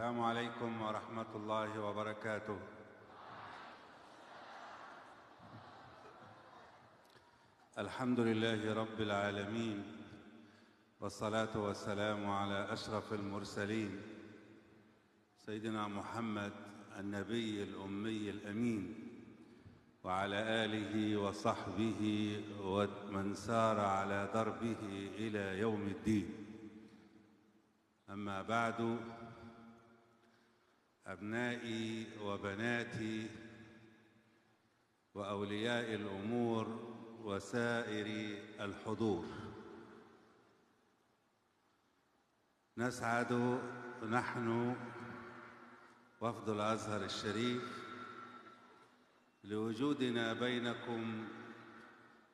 السلام عليكم ورحمة الله وبركاته. الحمد لله رب العالمين، والصلاة والسلام على أشرف المرسلين سيدنا محمد النبي الأمي الأمين، وعلى آله وصحبه ومن سار على دربه إلى يوم الدين. أما بعد، أبنائي وبناتي وأولياء الأمور وسائر الحضور، نسعد نحن وفد الأزهر الشريف لوجودنا بينكم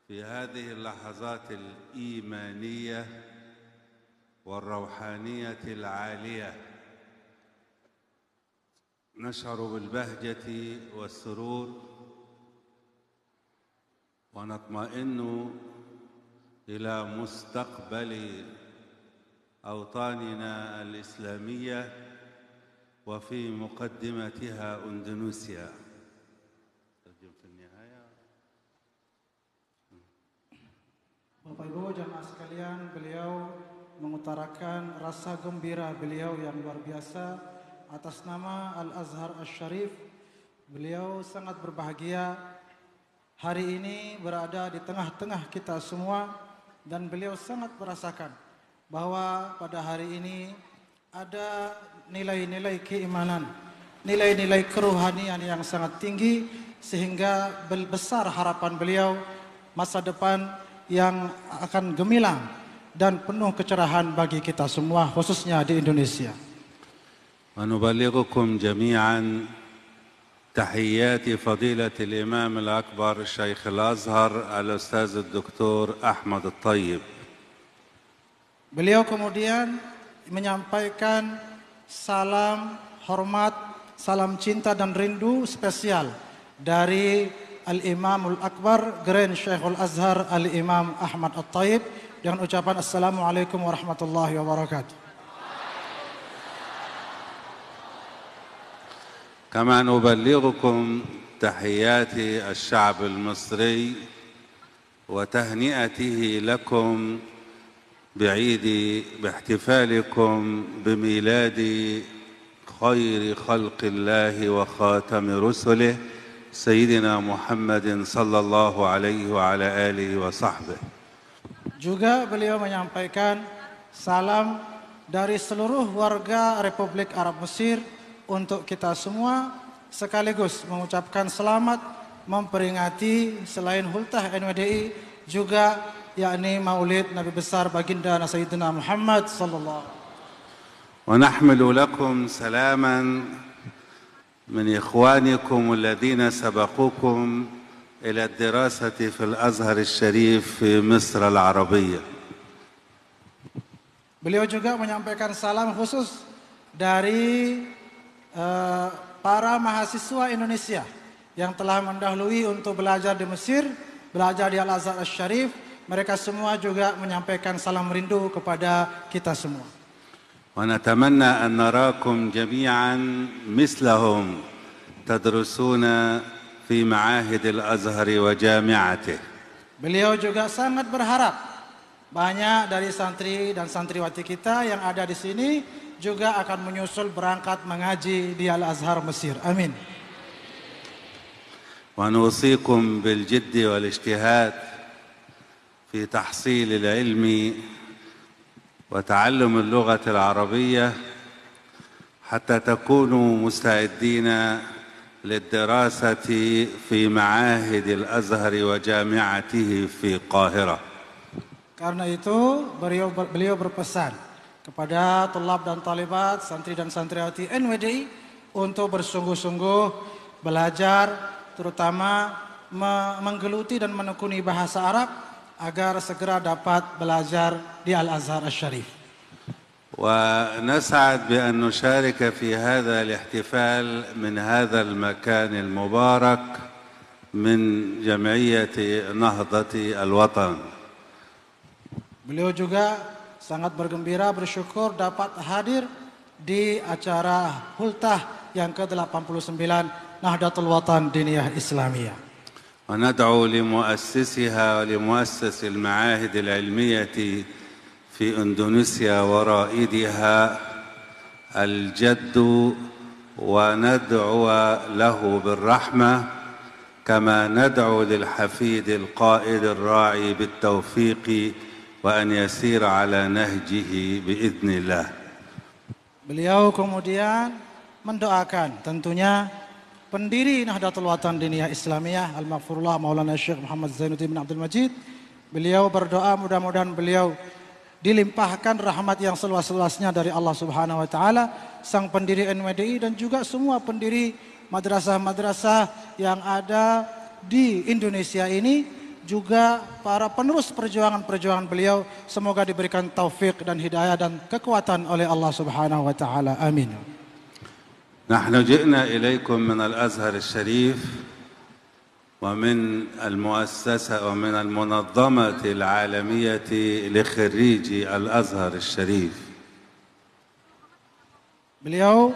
في هذه اللحظات الإيمانية والروحانية العالية. نشعر بالبهجة والسرور ونطمئن إلى مستقبل أوطاننا الإسلامية وفي مقدمتها إندونيسيا. Bapak Ibu jamaah sekalian, beliau mengutarakan rasa gembira beliau yang luar biasa atas nama Al-Azhar Asy-Syarif. Beliau sangat berbahagia hari ini berada di tengah-tengah kita semua, dan beliau sangat merasakan bahwa pada hari ini ada nilai-nilai keimanan, nilai-nilai kerohanian yang sangat tinggi, sehingga besar harapan beliau masa depan yang akan gemilang dan penuh kecerahan bagi kita semua, khususnya di Indonesia. ونبلغكم جميعا تحيات فضيلة الإمام الأكبر شيخ الأزهر الأستاذ الدكتور أحمد الطيب. Beliau kemudian menyampaikan salam hormat, salam cinta dan rindu spesial dari Al-Imamul Akbar Grand Syekhul Azhar Al-Imam Ahmad At-Tayyib dengan ucapan Assalamualaikum warahmatullahi wabarakatuh. كما نبلغكم تحيات الشعب المصري وتهنئته لكم باحتفالكم بميلاد خير خلق الله وخاتم رسله سيدنا محمد صلى الله عليه وعلى آله وصحبه. Juga beliau menyampaikan salam dari seluruh warga Republik Arab Mesir untuk kita semua, sekaligus mengucapkan selamat memperingati selain Hultah NWDI juga yakni Maulid Nabi besar baginda Sayyidina Muhammad sallallahu. ونحمل لكم سلاما من إخوانكم الذين سبقوكم إلى الدراسة في الأزهر الشريف في مصر العربية. Beliau juga menyampaikan salam khusus dari para mahasiswa Indonesia yang telah mendahului untuk belajar di Mesir, belajar di Al-Azhar Asy-Syarif. Mereka semua juga menyampaikan salam rindu kepada kita semua. ونتمنى أن نراكم جميعا مثلهم تدرسون في معاهد الأزهر وجامعته. Beliau juga sangat berharap banyak dari santri dan santriwati kita yang ada di sini juga akan menyusul berangkat mengaji di Al-Azhar Mesir. Amin. ونوصيكم بالجد والاجتهاد في تحصيل العلم وتعلم اللغة العربية حتى تكونوا مستعدين للدراسة في معاهد الأزهر وجامعته في القاهرة. Karena itu beliau berpesan kepada tulab dan talibat, santri dan santriwati NWDI untuk bersungguh-sungguh belajar, terutama menggeluti dan menekuni bahasa Arab agar segera dapat belajar di Al-Azhar Asy-Syarif. ونسعد بأن نشارك في هذا الاحتفال من هذا المكان المبارك من جمعية نهضة الوطن. Beliau juga sangat bergembira, bersyukur dapat hadir di acara Hultah yang ke-89 Nahdlatul Watan Diniyah Islamiyah. وندعو لمؤسسها ولمؤسس المعاهد العلمية في إندونيسيا ورائدها الجد وندعو له بالرحمة كما ندعو للحفيد القائد الراعي بالتوفيق وأن يسير على نهجه بإذن الله. Beliau kemudian mendoakan tentunya pendiri Nahdlatul Watan Diniyah Islamiyah Al-Maghfurullah Maulana Syekh Muhammad Zainuddin bin Abdul Majid. Beliau berdoa mudah-mudahan beliau dilimpahkan rahmat yang seluas-luasnya dari Allah Subhanahu wa taala, sang pendiri NWDI dan juga semua pendiri madrasah-madrasah yang ada di Indonesia ini, juga para penerus perjuangan-perjuangan beliau, semoga diberikan taufik dan hidayah dan kekuatan oleh Allah Subhanahu wa taala. Amin. نحن جئنا إليكم من الأزهر الشريف ومن المؤسسة ومن المنظمة العالمية لخريجي الأزهر الشريف. Beliau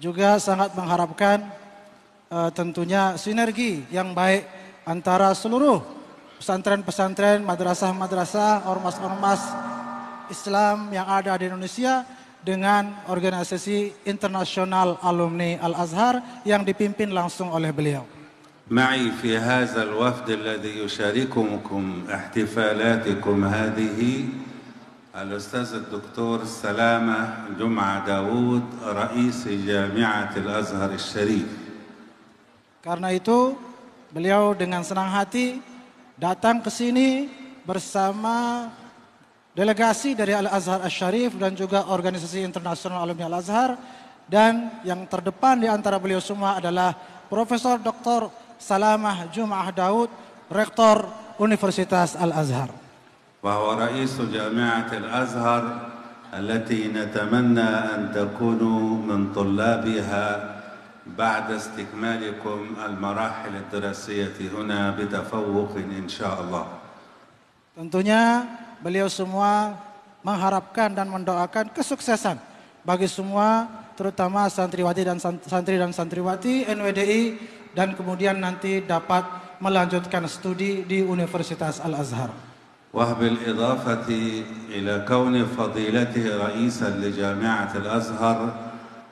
juga sangat mengharapkan tentunya sinergi yang baik antara seluruh pesantren-pesantren, madrasah-madrasah, ormas-ormas Islam yang ada di Indonesia dengan organisasi internasional alumni Al-Azhar yang dipimpin langsung oleh beliau. معي في هذا الوفد الذي يشارككم احتفالاتكم هذه الأستاذ الدكتور سلامة جمعة داود رئيس جامعة الأزهر الشريف. Karena itu beliau dengan senang hati datang ke sini bersama delegasi dari Al-Azhar Asy-Syarif dan juga organisasi internasional alumni Al-Azhar, dan yang terdepan di antara beliau semua adalah Profesor Dr. Salamah Jum'ah Daud, Rektor Universitas Al-Azhar. وهو رئيس جامعة الأزهر التي نتمنى أن تكونوا من طلابها بعد استكمالكم المراحل الدراسية هنا بتفوق إن شاء الله. Tentunya beliau semua mengharapkan dan mendoakan kesuksesan bagi semua, terutama santriwati dan santri dan santriwati NWDI, dan kemudian nanti dapat melanjutkan studi di Universitas Al-Azhar. وبالإضافة إلى كون فضيلته رئيسا لجامعة الأزهر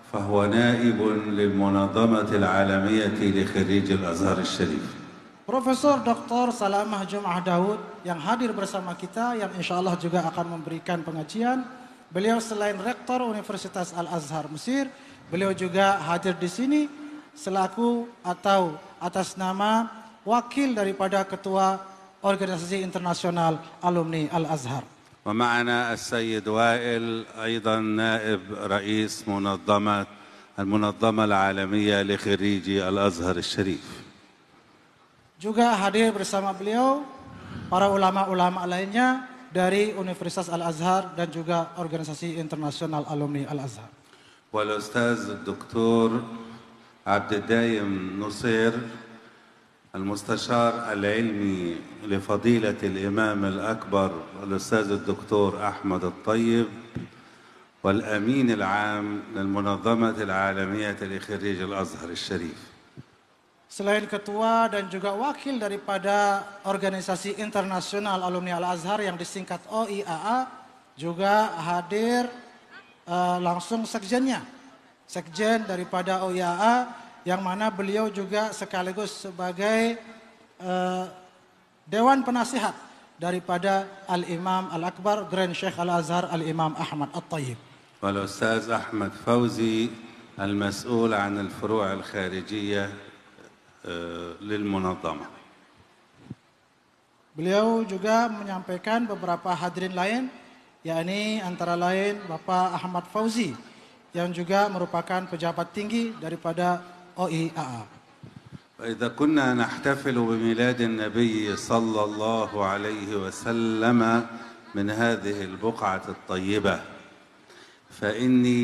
فهو نائب للمنظمة العالمية لخريج الأزهر الشريف. Profesor Dr. Salamah Jum'ah Daud yang hadir bersama kita, yang insya Allah juga akan memberikan pengajian. Beliau selain Rektor Universitas Al-Azhar Mesir, beliau juga hadir di sini selaku atau atas nama wakil daripada Ketua Organisasi Internasional Alumni Al-Azhar. ومعنا السيد وائل أيضا نائب رئيس المنظمة العالمية لخريجي الأزهر الشريف. Juga hadir bersama beliau para ulama-ulama lainnya dari Universitas Al-Azhar dan juga Organisasi Internasional Alumni Al-Azhar. والأستاذ الدكتور عبد الدايم نصير المستشار العلمي لفضيلة الإمام الأكبر الأستاذ الدكتور أحمد الطيب والأمين العام للمنظمة العالمية لخريج الأزهر الشريف. Selain ketua dan juga wakil daripada Organisasi Internasional Alumni Al-Azhar yang disingkat OIAA, juga hadir langsung sekjennya, sekjen daripada OIAA, yang mana beliau juga sekaligus sebagai Dewan Penasihat daripada Al-Imam Al-Akbar Grand Sheikh Al-Azhar Al-Imam Ahmad At-Tayyib. والأستاذ أحمد فوزي المسؤول عن الفروع الخارجية للمنظمة. Beliau juga menyampaikan beberapa hadirin lain, yakni antara lain Bapak Ahmad Fauzi yang juga merupakan pejabat tinggi daripada OIAA. وإذا كنا نحتفل بميلاد النبي صلى الله عليه وسلم من هذه البقعة الطيبة فإني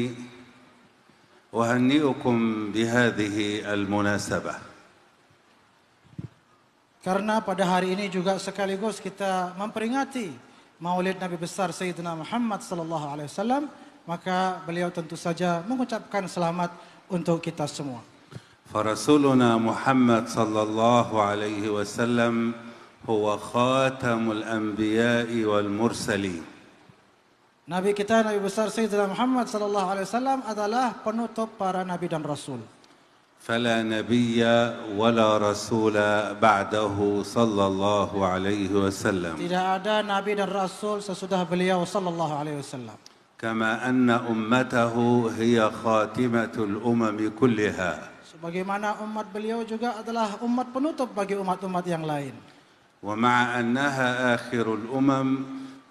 أهنئكم بهذه المناسبة. Karena pada hari ini juga sekaligus kita memperingati Maulid Nabi besar Sayyidina Muhammad sallallahu alaihi wasallam, maka beliau tentu saja mengucapkan selamat untuk kita semua. فرسولنا محمد صلى الله عليه وسلم هو خاتم الأنبياء والمرسلين. Nabi kita, Nabi besar Sayyidina Muhammad sallallahu alaihi wasallam adalah penutup para nabi dan rasul. فلا نبي ولا رسول بعده صلى الله عليه وسلم. Tidak ada nabi dan rasul sesudah beliau sallallahu alaihi wasallam. كما أن أمته هي خاتمة الأمم كلها. Sebagaimana umat beliau juga adalah umat penutup bagi umat-umat yang lain. ومع أنها آخر الأمم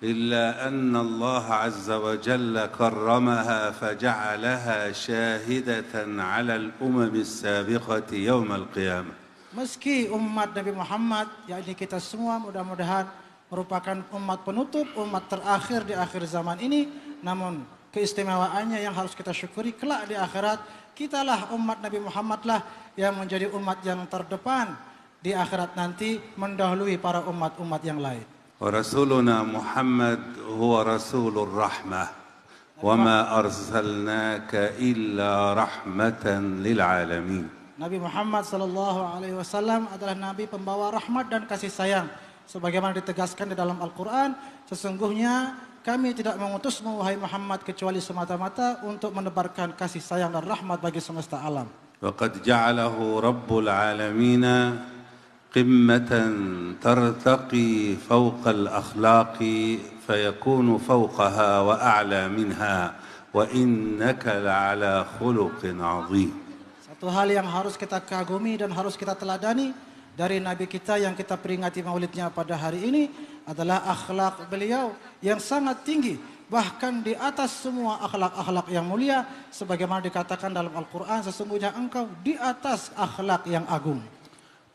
إلا أن الله عز وجل كرمها فجعلها شاهدة على الأمم السابقة يوم القيامة. Meski umat Nabi Muhammad, yakni kita semua mudah-mudahan merupakan umat penutup, umat terakhir di akhir zaman ini, namun keistimewaannya yang harus kita syukuri kelak di akhirat, kitalah umat Nabi Muhammad lah yang menjadi umat yang terdepan di akhirat nanti mendahului para umat-umat yang lain. ورسولنا محمد هو رسول الرحمة وما أرسلناك إلا رحمة للعالمين. Nabi Muhammad sallallahu alaihi wasallam adalah nabi pembawa rahmat dan kasih sayang. Sebagaimana ditegaskan di dalam Al-Qur'an, sesungguhnya kami tidak mengutusmu wahai Muhammad kecuali semata-mata untuk menebarkan kasih sayang dan rahmat bagi semesta alam. وقد جعله رب العالمين قمة ترتقي فوق الأخلاق فيكون فوقها وأعلى منها وإنك لعلى خلق عظيم. Satu hal yang harus kita kagumi dan harus kita teladani dari Nabi kita yang kita peringati maulidnya pada hari ini adalah akhlak beliau yang sangat tinggi, bahkan di atas semua akhlak-akhlak yang mulia, sebagaimana dikatakan dalam Al-Quran, sesungguhnya engkau di atas akhlak yang agung.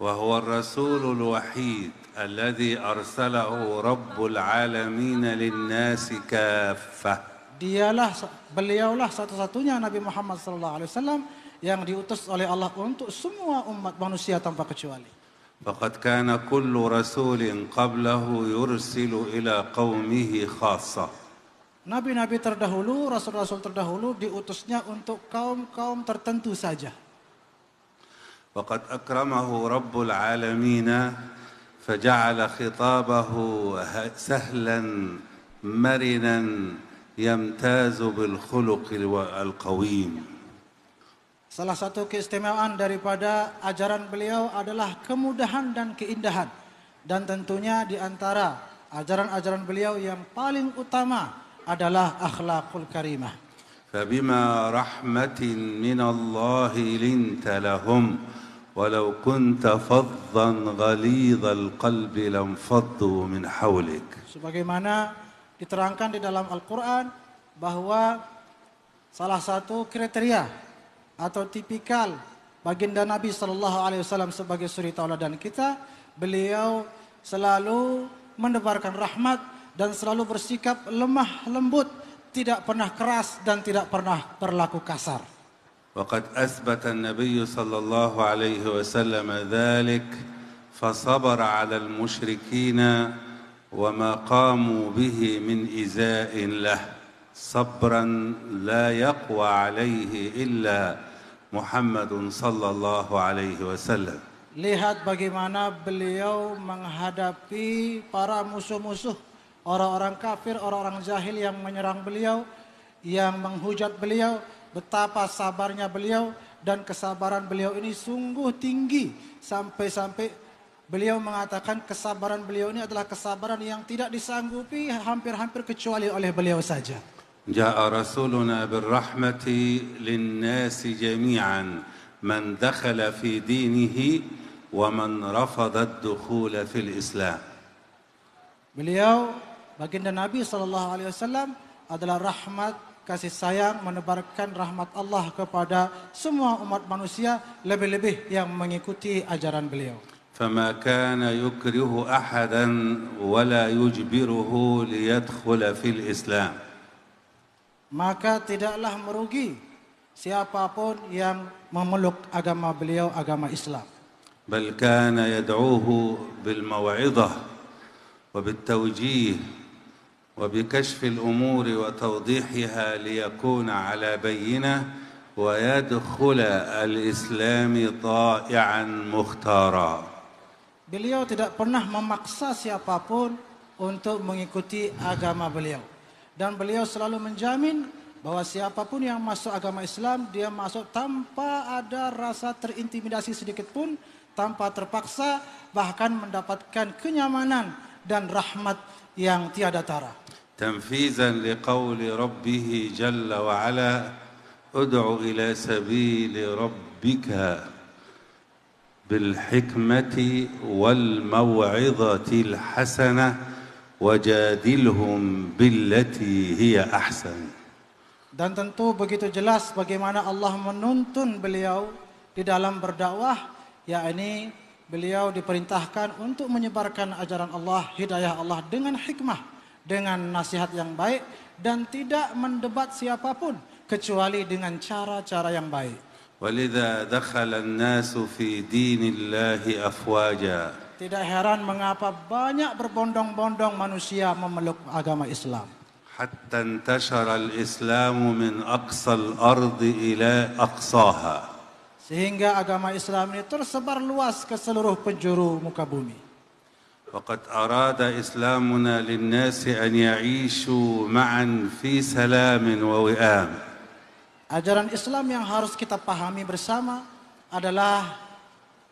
وهو الرسول الوحيد الذي أرسله رب العالمين للناس كافة. Beliaulah satu-satunya Nabi Muhammad SAW yang diutus oleh Allah untuk semua umat manusia tanpa kecuali. فقد كان كل رسول قبله يرسل إلى قومه خاصة. Nabi-nabi terdahulu, rasul-rasul terdahulu diutusnya untuk kaum-kaum tertentu saja. وقد أكرمه رب العالمين فجعل خطابه سهلا مرنا يمتاز بالخلق القويم. Salah satu keistimewaan daripada ajaran beliau adalah kemudahan dan keindahan. Dan tentunya di antara ajaran-ajaran beliau yang paling utama adalah akhlakul karimah. فبما رحمة من الله لنت لهم ولو كنت فظا غليظ القلب لانفضوا من حولك. Sebagaimana diterangkan di dalam Al-Quran bahwa salah satu kriteria atau tipikal baginda Nabi SAW sebagai suri tauladan kita, beliau selalu menebarkan rahmat dan selalu bersikap lemah lembut, tidak pernah keras dan tidak pernah berlaku kasar. وقد أثبت النبي صلى الله عليه وسلم ذلك فصبر على المشركين وما قاموا به من إزاء له صبرا لا يقوى عليه إلا محمد صلى الله عليه وسلم. Lihat bagaimana beliau menghadapi para musuh-musuh, orang-orang kafir, orang-orang jahil yang menyerang beliau, yang menghujat beliau, betapa sabarnya beliau, dan kesabaran beliau ini sungguh tinggi sampai-sampai beliau mengatakan kesabaran beliau ini adalah kesabaran yang tidak disanggupi hampir-hampir kecuali oleh beliau saja. جاء رسولنا بالرحمة للناس جميعا من دخل في دينه ومن رفض الدخول في الإسلام. Beliau baginda Nabi SAW adalah rahmat, kasih sayang, menebarkan rahmat Allah kepada semua umat manusia, lebih-lebih yang mengikuti ajaran beliau. فما كان يكره أحدا ولا يجبره ليدخل في الإسلام. Maka tidaklah merugi siapapun yang memeluk agama beliau, agama Islam. بل كان يدعوه بالموعظة وبالتوجيه وبكشف الأمور وتوضيحها ليكون على بينة ويدخل الإسلام طائعا مختارا. Beliau tidak pernah memaksa siapapun untuk mengikuti agama beliau. Dan beliau selalu menjamin bahwa siapapun yang masuk agama Islam, dia masuk tanpa ada rasa terintimidasi sedikit pun, tanpa terpaksa, bahkan mendapatkan kenyamanan dan rahmat yang tiada tara. تنفيذا لقول ربه جل وعلا ادع إلى سبيل ربك بالحكمة والموعظة الحسنة وجادلهم بالتي هي أحسن. Dan tentu begitu jelas bagaimana Allah menuntun beliau di dalam berdakwah, yakni beliau diperintahkan untuk menyebarkan ajaran Allah, hidayah Allah dengan hikmah, dengan nasihat yang baik, dan tidak mendebat siapapun kecuali dengan cara-cara yang baik. ولذا دخل الناس في دين الله أفواجا. Tidak heran mengapa banyak berbondong-bondong manusia memeluk agama Islam. حتى انتشر الإسلام من أقصى الأرض إلى أقصاها. Sehingga agama Islam ini tersebar luas ke seluruh penjuru muka bumi. وقد أراد إسلامنا للناس أن يعيشوا معا في سلام ووئام. Ajaran Islam yang harus kita pahami bersama adalah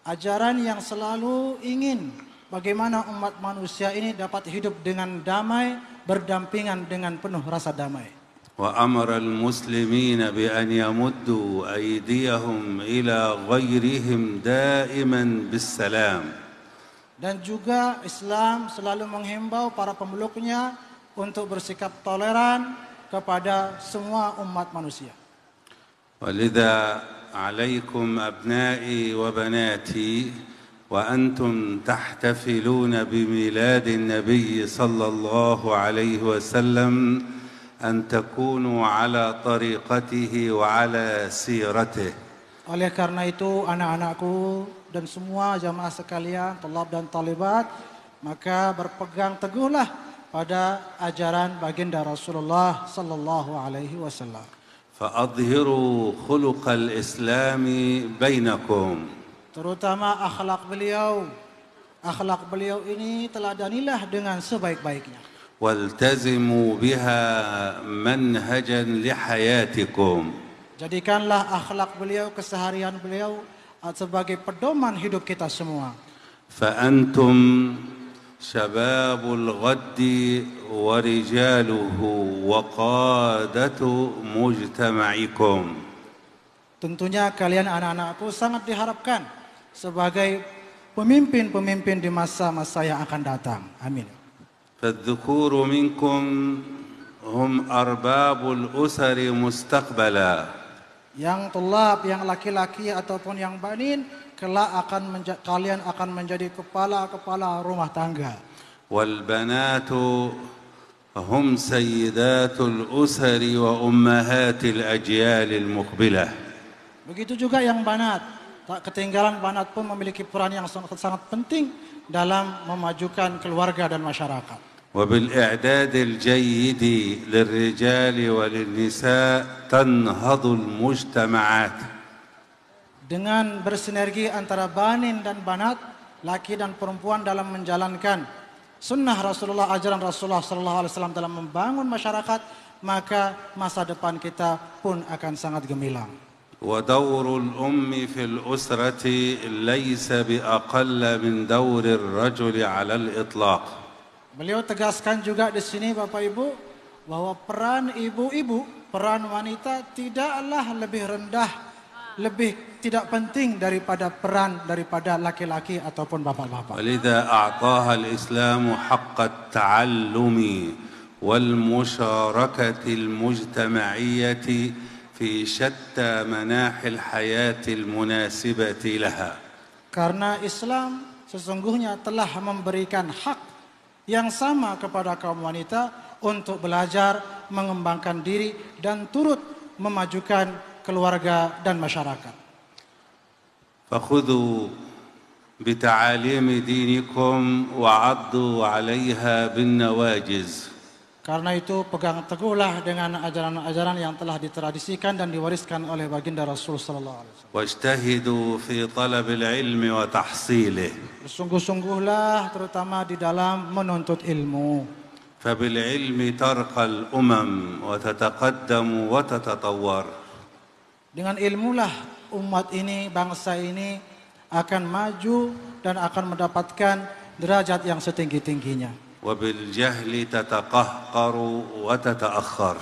ajaran yang selalu ingin bagaimana umat manusia ini dapat hidup dengan damai, berdampingan dengan penuh rasa damai. وأمر المسلمين بأن يمدوا أيديهم إلى غيرهم دائما بالسلام. Dan juga Islam selalu menghimbau para pemeluknya untuk bersikap toleran kepada semua umat manusia. ولذا عليكم أبنائي وبناتي وأنتم تحتفلون بميلاد النبي صلى الله عليه وسلم أن تكونوا على طريقته وعلى سيرته. Oleh karena itu anak-anakku dan semua jamaah sekalian, thalab dan talibat, maka berpegang teguhlah pada ajaran baginda Rasulullah sallallahu alaihi wasallam. فأظهروا خلق الإسلام بينكم. Terutama akhlak beliau. Akhlak beliau ini teladanilah dengan sebaik-baiknya. والتزموا بها منهجا لحياتكم. Jadikanlah akhlak beliau, keseharian beliau sebagai pedoman hidup kita semua. فأنتم شباب الغد ورجاله وقادة مجتمعكم. Tentunya kalian anak-anakku sangat diharapkan sebagai pemimpin-pemimpin di masa-masa yang akan datang. Amin. فالذكور منكم هم أرباب الأسر مستقبلا. Yang thalab, yang laki-laki ataupun yang banin, kelak kalian akan menjadi kepala-kepala rumah tangga. والبنات هم سيدات الأسر وأمهات الأجيال المقبلة. Begitu juga yang banat. Tak ketinggalan banat pun memiliki peran yang sangat penting dalam memajukan keluarga dan masyarakat. وبالإعداد الجيد للرجال وللنساء تنهض المجتمعات. Dengan bersinergi antara banin dan banat, laki dan perempuan dalam menjalankan sunnah Rasulullah, ajaran Rasulullah SAW dalam membangun masyarakat, maka masa depan kita pun akan sangat gemilang. ودور الأم في الأسرة ليس بأقل من دور الرجل على الإطلاق. Beliau tegaskan juga di sini Bapak Ibu bahwa peran ibu-ibu, peran wanita tidaklah lebih rendah, lebih tidak penting daripada peran daripada laki-laki ataupun bapak-bapak. ولذا أعطاها الإسلام حق التعلم والمشاركة المجتمعية في شتى مناحي الحياة المناسبة لها. Karena Islam sesungguhnya telah memberikan hak yang sama kepada kaum wanita untuk belajar, mengembangkan diri dan turut memajukan keluarga dan masyarakat. فخذوا بتعاليم دينكم وعضوا عليها بالنواجذ. Karena itu pegang teguhlah dengan ajaran-ajaran yang telah ditradisikan dan diwariskan oleh baginda Rasul sallallahu alaihi wasallam. واجتهدوا في طلب العلم وتحصيله. Bersungguh-sungguhlah terutama di dalam menuntut ilmu. فبالعلم ترقى الأمم وتتقدم وتتطور. Dengan ilmulah umat ini, bangsa ini akan maju dan akan mendapatkan derajat yang setinggi-tingginya. وبالجهل تتقهقر وتتأخر.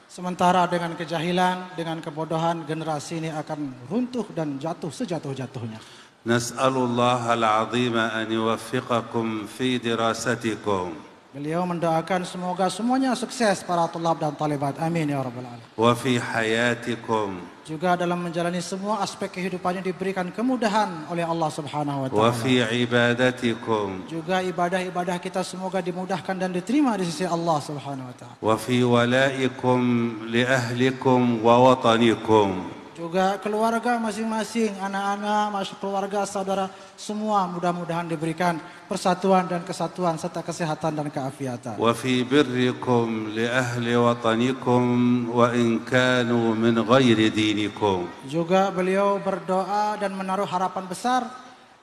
Sementara dengan kejahilan, dengan kebodohan, generasi ini akan runtuh dan jatuh sejatuh-jatuhnya. نسأل الله العظيم أن يوفقكم في دراستكم. Beliau mendoakan semoga semuanya sukses para tulab dan talibat. Amin ya rabbal alamin. وفي حياتكم. Juga dalam menjalani semua aspek kehidupannya diberikan kemudahan oleh Allah Subhanahu wa taala. وفي عبادتكم. Juga ibadah-ibadah kita semoga dimudahkan dan diterima di sisi Allah Subhanahu wa taala. وفي ولائكم لأهلكم ووطنكم. Juga keluarga masing-masing, anak-anak, keluarga, saudara, semua mudah-mudahan diberikan persatuan dan kesatuan serta kesehatan dan keafiatan. وفي بركم لأهل وطنكم وإن كانوا من غير دينكم. Juga beliau berdoa dan menaruh harapan besar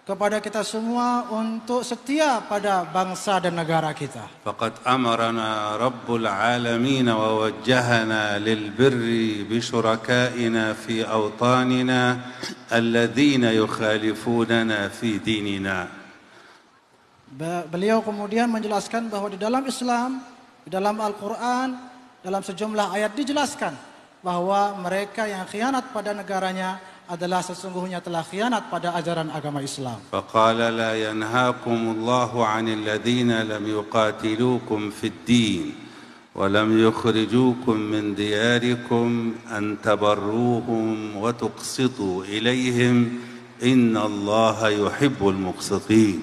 kepada kita semua untuk setia pada bangsa dan negara kita. فقد أمرنا رب العالمين ووجهنا للبر بشركائنا في أوطاننا الذين يخالفوننا في ديننا. Beliau kemudian menjelaskan bahwa di dalam Islam, di dalam Al-Quran, dalam sejumlah ayat dijelaskan bahwa mereka yang khianat pada negaranya adalah sesungguhnya telah khianat pada ajaran agama Islam. فقال لا ينهاكم الله عن الذين لم يقاتلوكم في الدين ولم يخرجوكم من دياركم أن تبروهم وتقسطوا إليهم إن الله يحب المقسطين.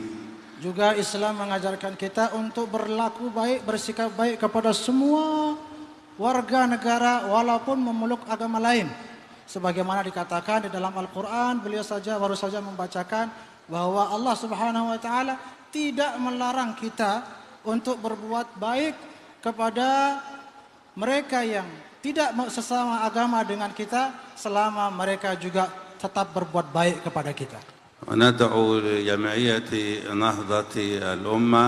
Juga Islam mengajarkan kita untuk berlaku baik, bersikap baik kepada semua warga negara walaupun memeluk agama lain. Sebagaimana dikatakan di dalam Al-Quran, beliau baru saja membacakan bahwa Allah Subhanahu wa taala tidak melarang kita untuk berbuat baik kepada mereka yang tidak sesama agama dengan kita selama mereka juga tetap berbuat baik kepada kita. وندعو لجمعية نهضة الأمة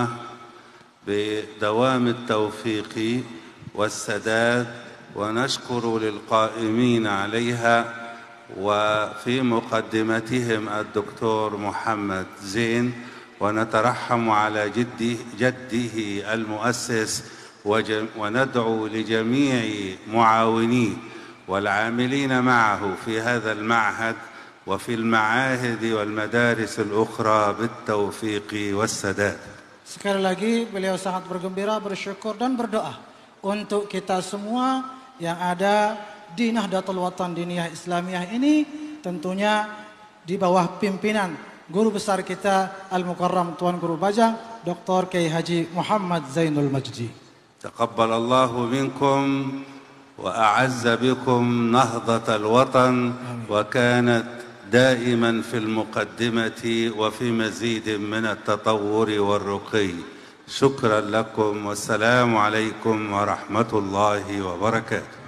بدوام التوفيق والسداد ونشكر للقائمين عليها وفي مقدمتهم الدكتور محمد زين ونترحم على جده المؤسس وندعو لجميع معاونيه والعاملين معه في هذا المعهد وفي المعاهد والمدارس الأخرى بالتوفيق والسداد. Sekali lagi beliau sangat bergembira, bersyukur dan berdoa untuk kita semua yang ada di Nahdlatul Watan Diniyah Islamiyah ini, tentunya di bawah pimpinan guru besar kita Al-Mukarram Tuan Guru Bajang Dr. Kiai Haji Muhammad Zainul Majdi. تقبل الله منكم وأعز بكم نهضة الوطن وكانت دائما في المقدمة وفي مزيد من التطور والرقي. شكرا لكم والسلام عليكم ورحمة الله وبركاته.